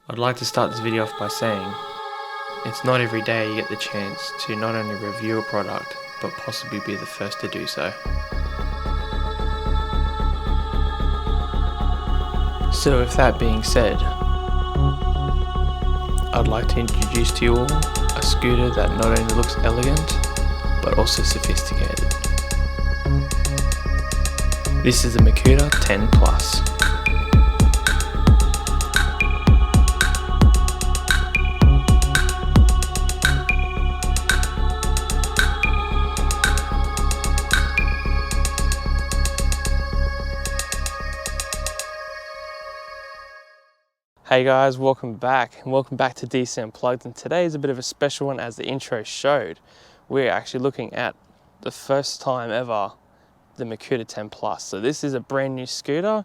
I'd like to start this video off by saying, it's not every day you get the chance to not only review a product, but possibly be the first to do so. So with that being said, I'd like to introduce to you all a scooter that not only looks elegant, but also sophisticated. This is the Mukuta 10 Plus. Hey guys, welcome back to DC Unplugged, and today is a bit of a special one. As the intro showed, we're actually looking at the first time ever the Mukuta 10 Plus. So this is a brand new scooter,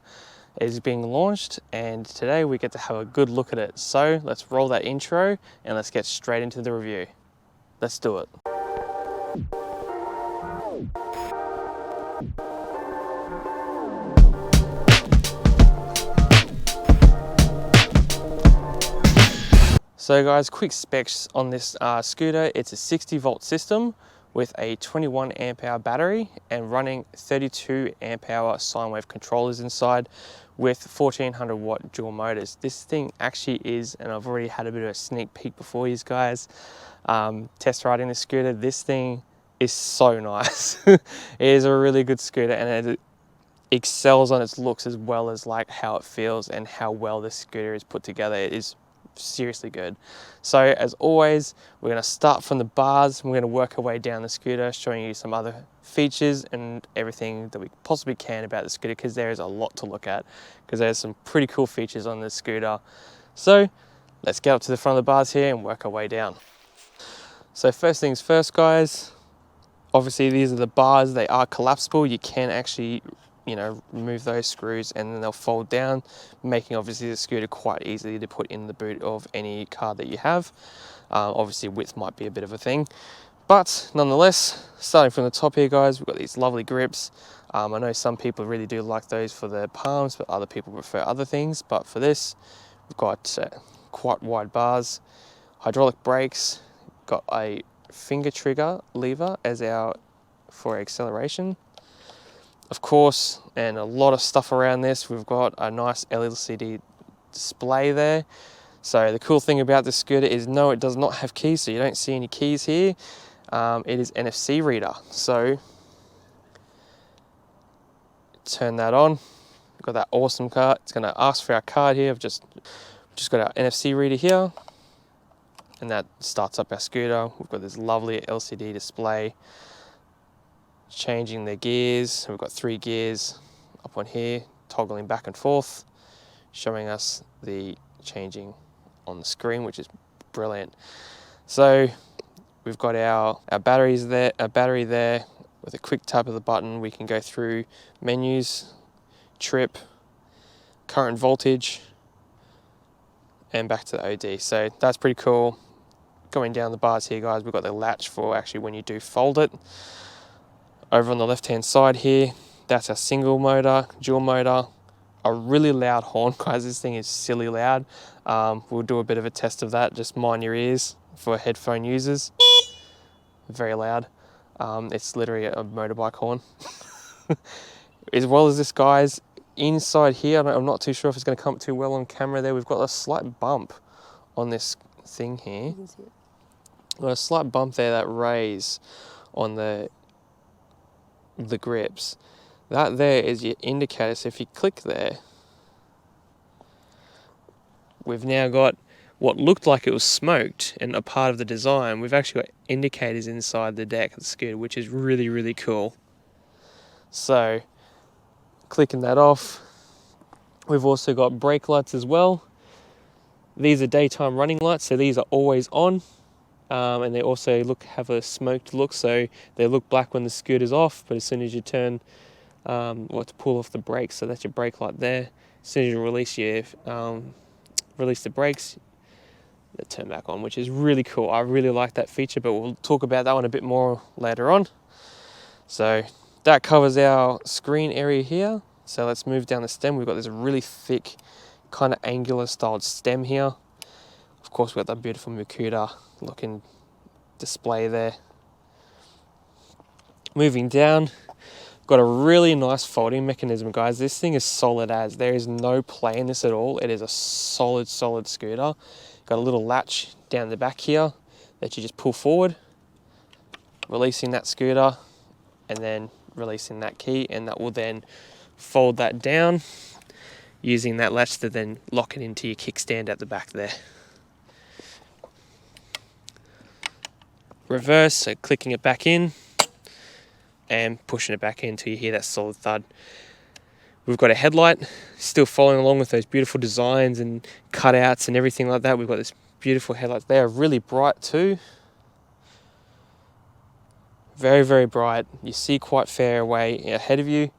it is being launched, and today we get to have a good look at it. So let's roll that intro and let's get straight into the review. Let's do it. So guys, quick specs on this scooter. It's a 60 volt system with a 21 amp hour battery and running 32 amp hour sine wave controllers inside with 1400 watt dual motors. This thing actually is, and I've already had a bit of a sneak peek before you guys, test riding this scooter. This thing is so nice. It is a really good scooter, and it excels on its looks as well as like how it feels and how well this scooter is put together. It is seriously good. So as always, we're going to start from the bars. We're going to work our way down the scooter, showing you some other features and everything that we possibly can about the scooter, because there is a lot to look at, because there's some pretty cool features on this scooter. So let's get up to the front of the bars here and work our way down. So first things first guys, obviously these are the bars. They are collapsible. You can actually remove those screws and then they'll fold down, making obviously the scooter quite easily to put in the boot of any car that you have. Obviously width might be a bit of a thing, but nonetheless, starting from the top here guys, we've got these lovely grips. I know some people really do like those for their palms, but other people prefer other things. But for this, we've got quite wide bars, hydraulic brakes, got a finger trigger lever as for acceleration. Of course, and a lot of stuff around this, we've got a nice LCD display there. So the cool thing about this scooter is, no, it does not have keys, so you don't see any keys here. It is NFC reader. So turn that on. We've got that awesome card. It's going to ask for our card here. I've just got our NFC reader here, and that starts up our scooter. We've got this lovely LCD display changing the gears. We've got 3 gears up on here, toggling back and forth, showing us the changing on the screen, which is brilliant. So we've got our batteries there, a battery there. With a quick tap of the button, we can go through menus, trip, current voltage, and back to the OD. So that's pretty cool. Going down the bars here guys, we've got the latch for actually when you do fold it. Over on the left hand side here, that's our single motor, dual motor. A really loud horn guys, this thing is silly loud. We'll do a bit of a test of that, just mind your ears for headphone users. Very loud. It's literally a motorbike horn. As well as this guys, inside here, I'm not too sure if it's going to come too well on camera there, we've got a slight bump on this thing here. You can see it. Got a slight bump there, that raise on the grips. That there is your indicator. So if you click there, we've now got what looked like it was smoked and a part of the design. We've actually got indicators inside the deck of the scooter, which is really, really cool. So clicking that off, we've also got brake lights as well. These are daytime running lights, so these are always on. And they also have a smoked look, so they look black when the scooter's off, but as soon as you turn to pull off the brakes, so that's your brake light there. As soon as you release the brakes, they turn back on, which is really cool. I really like that feature, but we'll talk about that one a bit more later on. So that covers our screen area here. So let's move down the stem. We've got this really thick kind of angular styled stem here. Of course, we've got that beautiful Mukuta looking display there. Moving down, got a really nice folding mechanism, guys. This thing is solid as. There is no play in this at all. It is a solid scooter. Got a little latch down the back here that you just pull forward, releasing that scooter, and then releasing that key, and that will then fold that down using that latch to then lock it into your kickstand at the back there. Reverse, so clicking it back in and pushing it back in until you hear that solid thud. We've got a headlight, still following along with those beautiful designs and cutouts and everything like that. We've got this beautiful headlights. They are really bright too. Very bright. You see quite fair away ahead of you.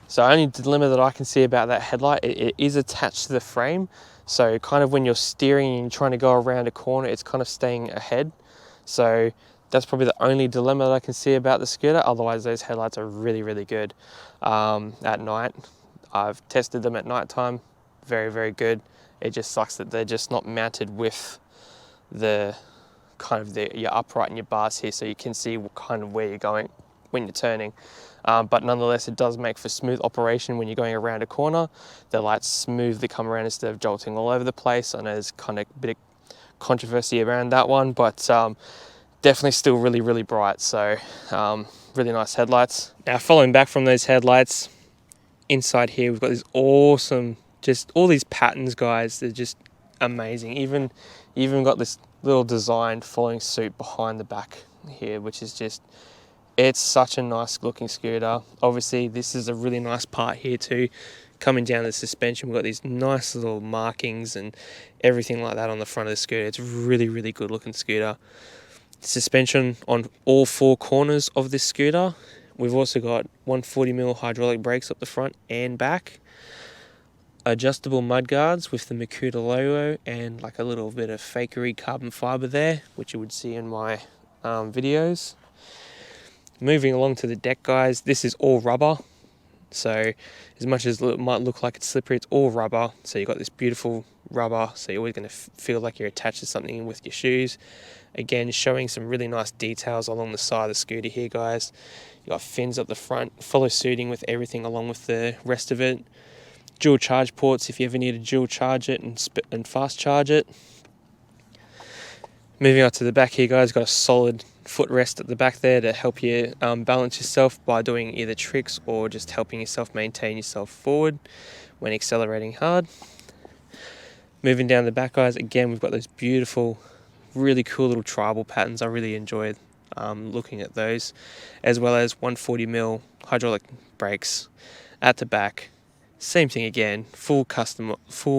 So only dilemma that I can see about that headlight, it is attached to the frame. So kind of when you're steering and trying to go around a corner, it's kind of staying ahead. So that's probably the only dilemma that I can see about the scooter. Otherwise, those headlights are really good at night. I've tested them at night time. Very good. It just sucks that they're just not mounted with the kind of your upright and your bars here, so you can see kind of where you're going when you're turning. But nonetheless, it does make for smooth operation when you're going around a corner. The lights smoothly come around instead of jolting all over the place. I know there's kind of a bit of controversy around that one, but definitely still really bright. So really nice headlights. Now following back from those headlights, inside here we've got this awesome, just all these patterns, guys. They're just amazing. Even got this little design following suit behind the back here, which is just, it's such a nice looking scooter. Obviously this is a really nice part here too. Coming down the suspension, we've got these nice little markings and everything like that on the front of the scooter. It's really good looking scooter. Suspension on all four corners of this scooter. We've also got 140mm hydraulic brakes up the front and back. Adjustable mudguards with the Mukuta logo and like a little bit of fakery carbon fiber there, which you would see in my videos. Moving along to the deck, guys, this is all rubber. So as much as it might look like it's slippery, it's all rubber. So you've got this beautiful rubber, so you're always going to feel like you're attached to something with your shoes. Again, showing some really nice details along the side of the scooter here, guys. You've got fins up the front, follow suiting with everything along with the rest of it. Dual charge ports if you ever need to dual charge it and fast charge it. Moving on to the back here, guys, got a solid footrest at the back there to help you balance yourself by doing either tricks or just helping yourself maintain yourself forward when accelerating hard. Moving down the back, guys, again, we've got those beautiful, really cool little tribal patterns. I really enjoyed looking at those, as well as 140mm hydraulic brakes at the back. Same thing again, full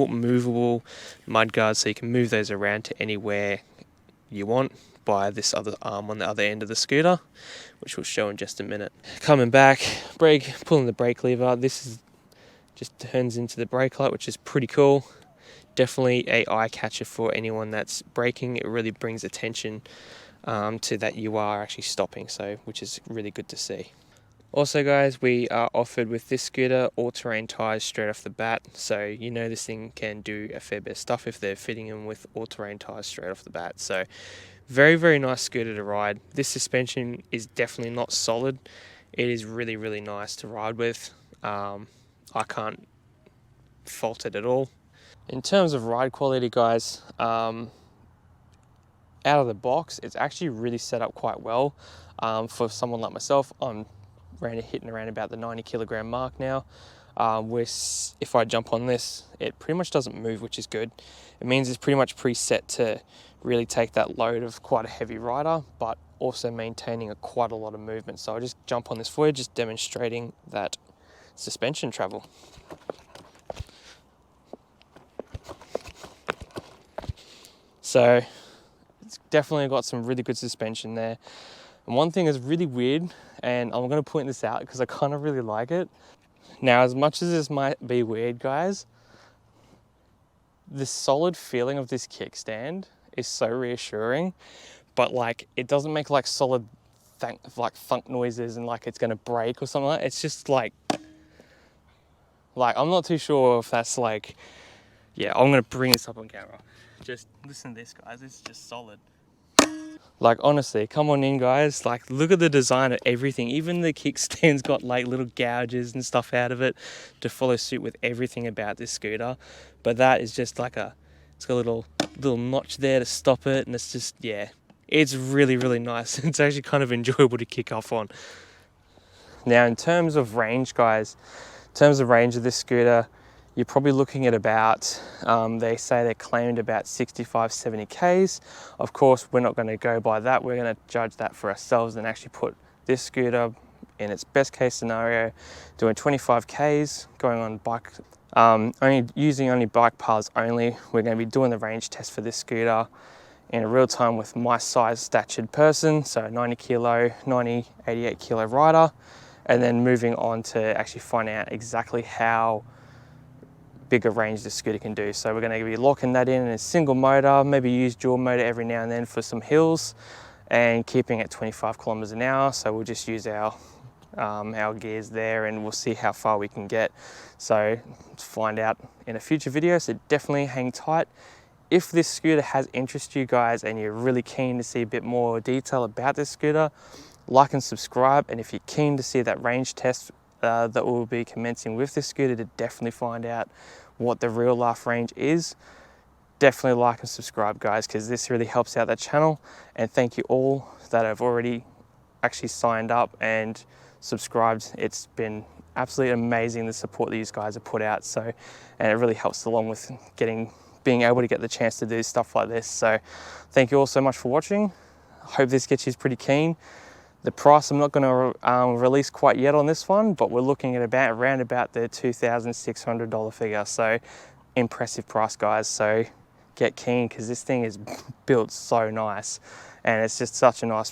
movable mud guards, so you can move those around to anywhere you want by this other arm on the other end of the scooter, which we'll show in just a minute. Coming back, pulling the brake lever. This is just turns into the brake light, which is pretty cool. Definitely a eye catcher for anyone that's braking. It really brings attention to that you are actually stopping, so which is really good to see. Also, guys, we are offered with this scooter all-terrain tyres straight off the bat, so you know this thing can do a fair bit of stuff if they're fitting them with all-terrain tyres straight off the bat. So very nice scooter to ride. This suspension is definitely not solid. It is really nice to ride with. I can't fault it at all. In terms of ride quality, guys, out of the box, it's actually really set up quite well. For someone like myself, I'm hitting around about the 90 kilogram mark now. If I jump on this, it pretty much doesn't move, which is good. It means it's pretty much preset to really take that load of quite a heavy rider, but also maintaining quite a lot of movement. So I'll just jump on this for you, just demonstrating that suspension travel. So it's definitely got some really good suspension there. And one thing is really weird, and I'm going to point this out because I kind of really like it. Now, as much as this might be weird, guys, the solid feeling of this kickstand is so reassuring, but like it doesn't make like solid thunk noises and like it's going to break or something like that. It's just like I'm not too sure if that's like, Yeah, I'm gonna bring this up on camera. Just listen to this, guys. It's just solid. Like, honestly, come on in, guys. Like, look at the design of everything. Even the kickstand's got like little gouges and stuff out of it to follow suit with everything about this scooter. But that is just like it's got a little notch there to stop it, and it's just, yeah, it's really, really nice. It's actually kind of enjoyable to kick off on. Now, in terms of range, guys, in terms of range of this scooter, you're probably looking at about, they say they're claimed about 65, 70 Ks. Of course, we're not gonna go by that. We're gonna judge that for ourselves and actually put this scooter in its best case scenario, doing 25 Ks, going on bike, using only bike paths only. We're gonna be doing the range test for this scooter in real time with my size statured person. So 90 kilo, 90, 88 kilo rider. And then moving on to actually find out exactly how big a range the scooter can do. So we're going to be locking that in a single motor, maybe use dual motor every now and then for some hills, and keeping it 25 kilometers an hour. So we'll just use our gears there, and we'll see how far we can get. So let's find out in a future video. So definitely hang tight. If this scooter has interested you guys and you're really keen to see a bit more detail about this scooter, like and subscribe. And if you're keen to see that range test that we'll be commencing with this scooter to definitely find out what the real life range is, definitely like and subscribe, guys, because this really helps out the channel. And thank you all that have already actually signed up and subscribed. It's been absolutely amazing, the support that you guys have put out. So, and it really helps along with being able to get the chance to do stuff like this. So thank you all so much for watching. Hope this gets you pretty keen. The price I'm not going to release quite yet on this one, but we're looking at around about the $2,600 figure. So impressive price, guys. So get keen, because this thing is built so nice, and it's just such a nice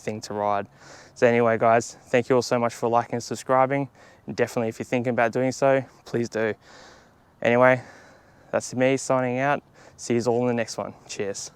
thing to ride. So anyway, guys, thank you all so much for liking and subscribing. And definitely, if you're thinking about doing so, please do. Anyway, that's me signing out. See you all in the next one. Cheers.